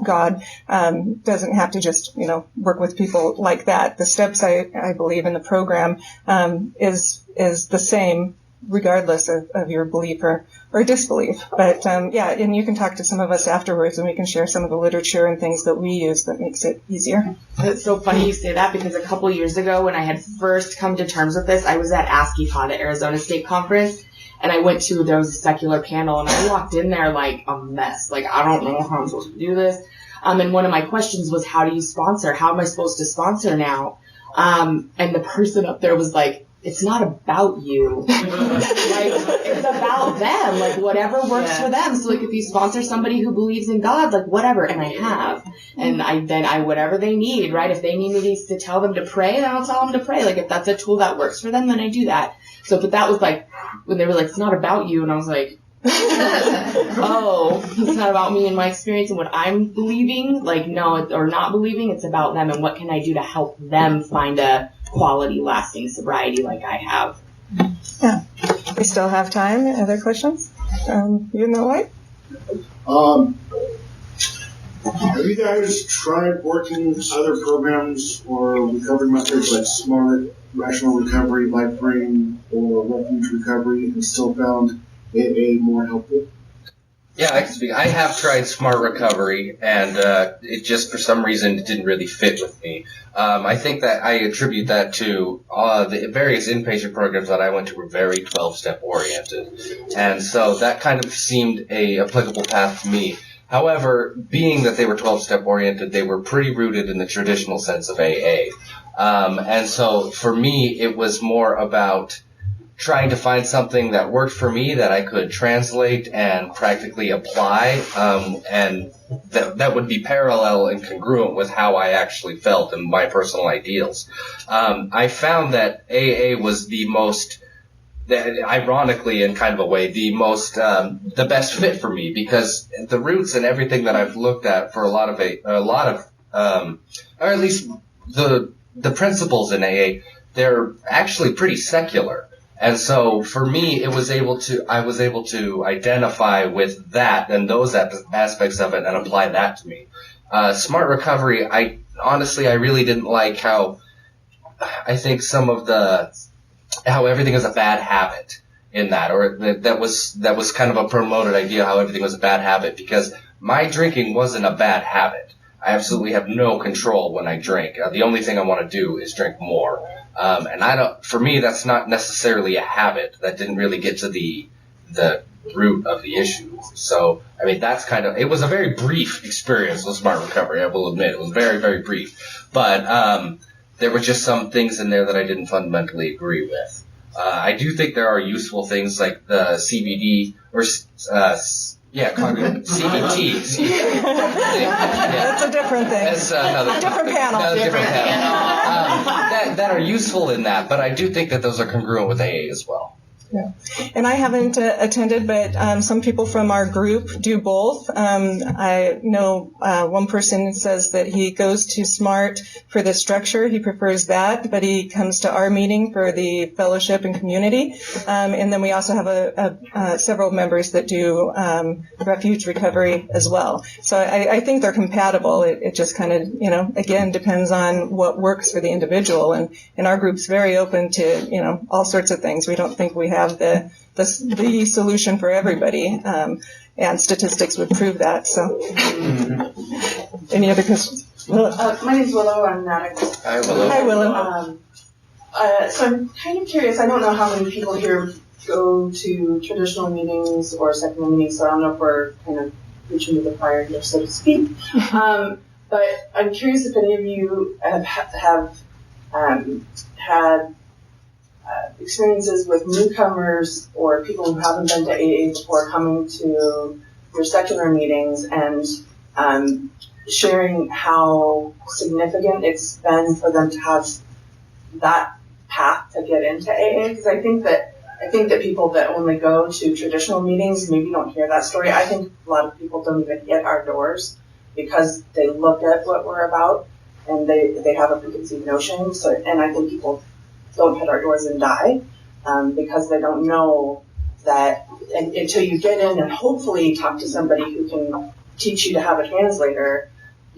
God, doesn't have to just, you know, work with people like that. The steps I believe in the program, is the same regardless of your belief or disbelief. But yeah, and you can talk to some of us afterwards, and we can share some of the literature and things that we use that makes it easier. It's so funny you say that, because a couple years ago when I had first come to terms with this, I was at WACYPAA, the Arizona State Conference, and there was a secular panel, and I walked in there like a mess. Like, I don't know how I'm supposed to do this. And one of my questions was, how do you sponsor? How am I supposed to sponsor now? And the person up there was like, it's not about you. Like, it's about them. Like, whatever works for them. So, like, if you sponsor somebody who believes in God, like, whatever. And I have. And I whatever they need, right? If they need me to tell them to pray, then I'll tell them to pray. Like, if that's a tool that works for them, then I do that. So, but that was like, when they were like, it's not about you. And I was like, oh, it's not about me and my experience and what I'm believing. Like, no, or not believing. It's about them and what can I do to help them find a quality, lasting sobriety like I have. Yeah. We still have time. Other questions? You in the light? Have you guys tried working other programs or recovery methods like SMART, Rational Recovery, Life Frame, or Refuge Recovery, and still found AA more helpful? Yeah, I can speak. I have tried Smart Recovery, and it just, for some reason, didn't really fit with me. I think that I attribute that to the various inpatient programs that I went to were very 12-step oriented. And so that kind of seemed a applicable path to me. However, being that they were 12-step oriented, they were pretty rooted in the traditional sense of AA. And so for me, it was more about trying to find something that worked for me that I could translate and practically apply, and that would be parallel and congruent with how I actually felt and my personal ideals. I found that AA was the most, ironically in kind of a way, the best fit for me, because the roots and everything that I've looked at for a lot of, or at least the principles in AA, they're actually pretty secular. And so for me, I was able to identify with that and those aspects of it and apply that to me. Smart Recovery, I really didn't like how I think how everything is a bad habit in that, or that was kind of a promoted idea, how everything was a bad habit, because my drinking wasn't a bad habit. I absolutely have no control when I drink. The only thing I want to do is drink more. And for me, that's not necessarily a habit. That didn't really get to the root of the issue. So, I mean, it was a very brief experience with Smart Recovery, I will admit. It was very, very brief. But, there were just some things in there that I didn't fundamentally agree with. I do think there are useful things like the CBD or, CBT. That's a different thing. That's another different panel. That are useful in that, but I do think that those are congruent with AA as well. Yeah. And I haven't attended, but some people from our group do both. I know one person says that he goes to SMART for the structure. He prefers that, but he comes to our meeting for the fellowship and community. And then we also have several members that do Refuge Recovery as well. So I think they're compatible. It just kind of, again, depends on what works for the individual. And our group's very open to, all sorts of things. We don't think we have the solution for everybody, and statistics would prove that. So, any other questions? My name's Willow. I'm an addict. Hi, Willow. Hi, Willow. So I'm kind of curious. I don't know how many people here go to traditional meetings or secular meetings, so I don't know if we're kind of preaching to the choir here, so to speak. But I'm curious if any of you have had experiences with newcomers or people who haven't been to AA before coming to your secular meetings and sharing how significant it's been for them to have that path to get into AA. Because I think that people that only go to traditional meetings maybe don't hear that story. I think a lot of people don't even hit our doors because they look at what we're about and they have a preconceived notion. So, and I think people don't hit our doors and die because they don't know that until you get in and hopefully talk to somebody who can teach you to have a translator,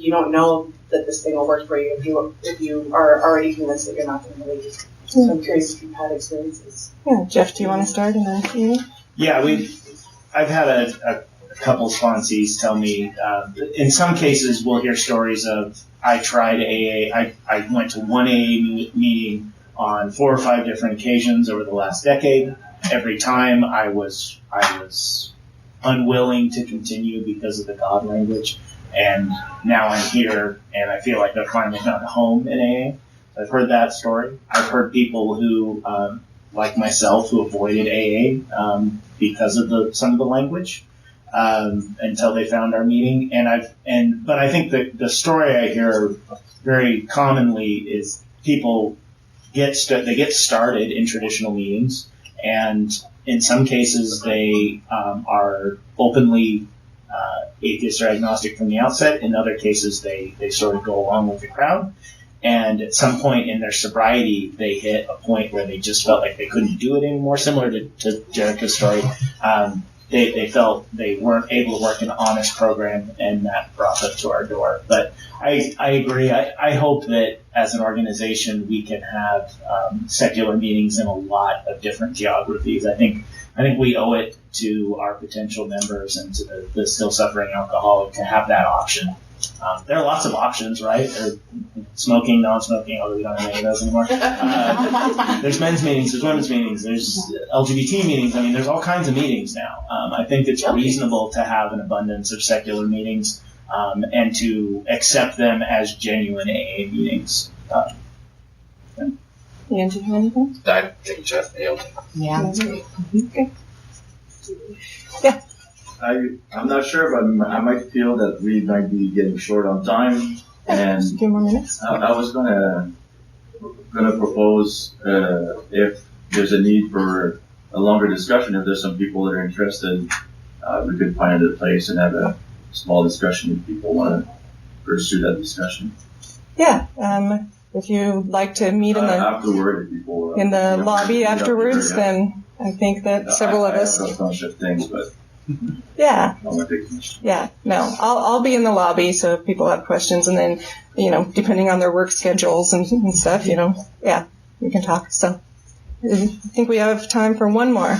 you don't know that this thing will work for you if you are already convinced that you're not going to leave. So I'm curious if you've had experiences. Yeah, Jeff, do you want to start? And then you? Yeah, I've had a couple sponsees tell me, in some cases we'll hear stories of, I tried AA, I went to one AA meeting on 4 or 5 different occasions over the last decade. Every time I was unwilling to continue because of the God language, and now I'm here and I feel like I've finally found a home in AA. I've heard that story. I've heard people who, like myself, who avoided AA because of some of the language until they found our meeting. But I think the story I hear very commonly is people get started in traditional meetings, and in some cases they are openly atheist or agnostic from the outset. In other cases, they sort of go along with the crowd. And at some point in their sobriety, they hit a point where they just felt like they couldn't do it anymore. Similar to Jerica's story, they felt they weren't able to work in an honest program, and that brought them to our door. But I agree. I hope that as an organization we can have secular meetings in a lot of different geographies. I think we owe it to our potential members and to the still suffering alcoholic to have that option. There are lots of options, right? Smoking, non-smoking, although we don't have any of those anymore. There's men's meetings, there's women's meetings, there's LGBT meetings. I mean, there's all kinds of meetings now. I think it's reasonable to have an abundance of secular meetings and to accept them as genuine AA meetings. Ian, do you have anything? I think Jeff nailed it. Yeah. Okay. Yeah. I'm not sure, but I might feel that we might be getting short on time, and Just a few more minutes. I was gonna propose if there's a need for a longer discussion, if there's some people that are interested, we could find a place and have a small discussion if people want to pursue that discussion. Yeah. If you'd like to meet afterward, if people in the lobby afterwards, then I think that several of us. I have a bunch of things, but. Yeah. Yeah. No, I'll be in the lobby, so if people have questions, and then, depending on their work schedules and stuff, yeah, we can talk. So I think we have time for one more.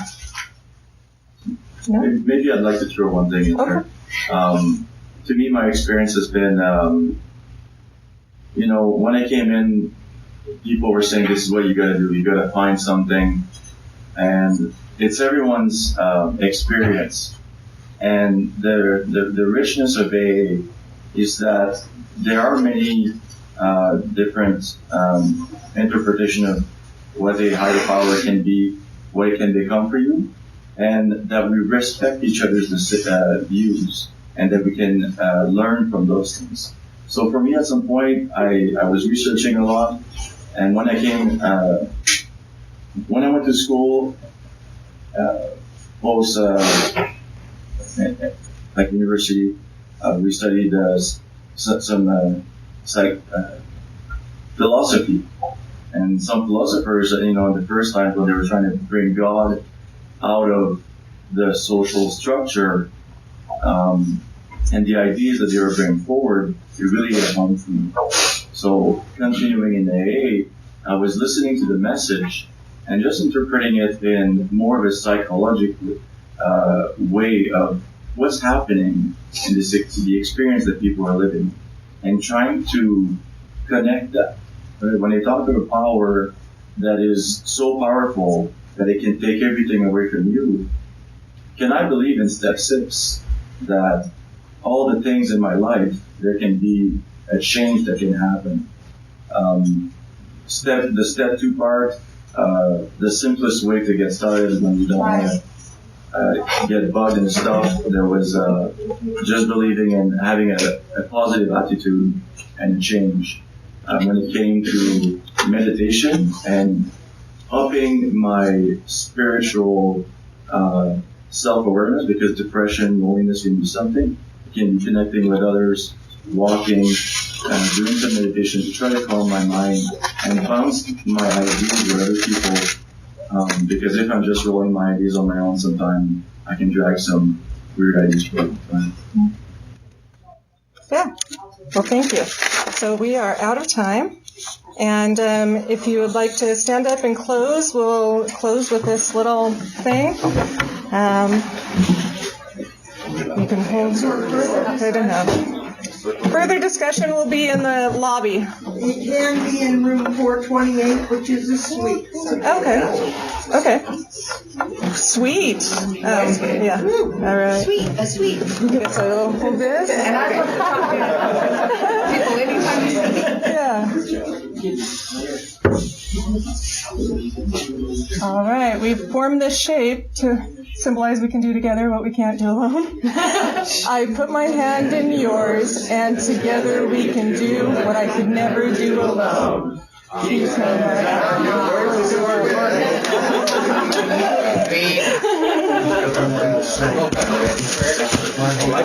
No? Maybe I'd like to throw one thing in there. To me, my experience has been, when I came in, people were saying, this is what you gotta do. You gotta find something. And it's everyone's experience. And the richness of AA is that there are many different interpretation of what a higher power can be, what it can become for you, and that we respect each other's views, and that we can learn from those things. So for me, at some point, I was researching a lot, and when I went to school, post like university, we studied some philosophy, and some philosophers, the first time when they were trying to bring God out of the social structure, and the ideas that they were bringing forward, it really hit home for me. So continuing in AA, I was listening to the message and just interpreting it in more of a psychological way of what's happening in the experience that people are living, and trying to connect that. Right? When they talk of a power that is so powerful that it can take everything away from you, can I believe in step 6 that all the things in my life, there can be a change that can happen? The step 2 part, the simplest way to get started when you don't want to get bugged and stuff, there was just believing and having a positive attitude and change. When it came to meditation and upping my spiritual self-awareness, because depression, loneliness can be something. It can be connecting with others, walking, doing some meditation to try to calm my mind and bounce my ideas with other people. Because if I'm just rolling my ideas on my own, sometimes I can drag some weird ideas for a time. Yeah. Well, thank you. So we are out of time. And if you would like to stand up and close, we'll close with this little thing. You can hold good enough. Further discussion will be in the lobby. It can be in room 428, which is a suite. Okay. Sweet. Yeah. All right. A sweet. Okay, so we'll hold this. And I love to talk about people anytime you see me. Yeah. All right. We've formed this shape to symbolize we can do together what we can't do alone. I put my hand in yours, and together we can do what I could never do alone. Keep my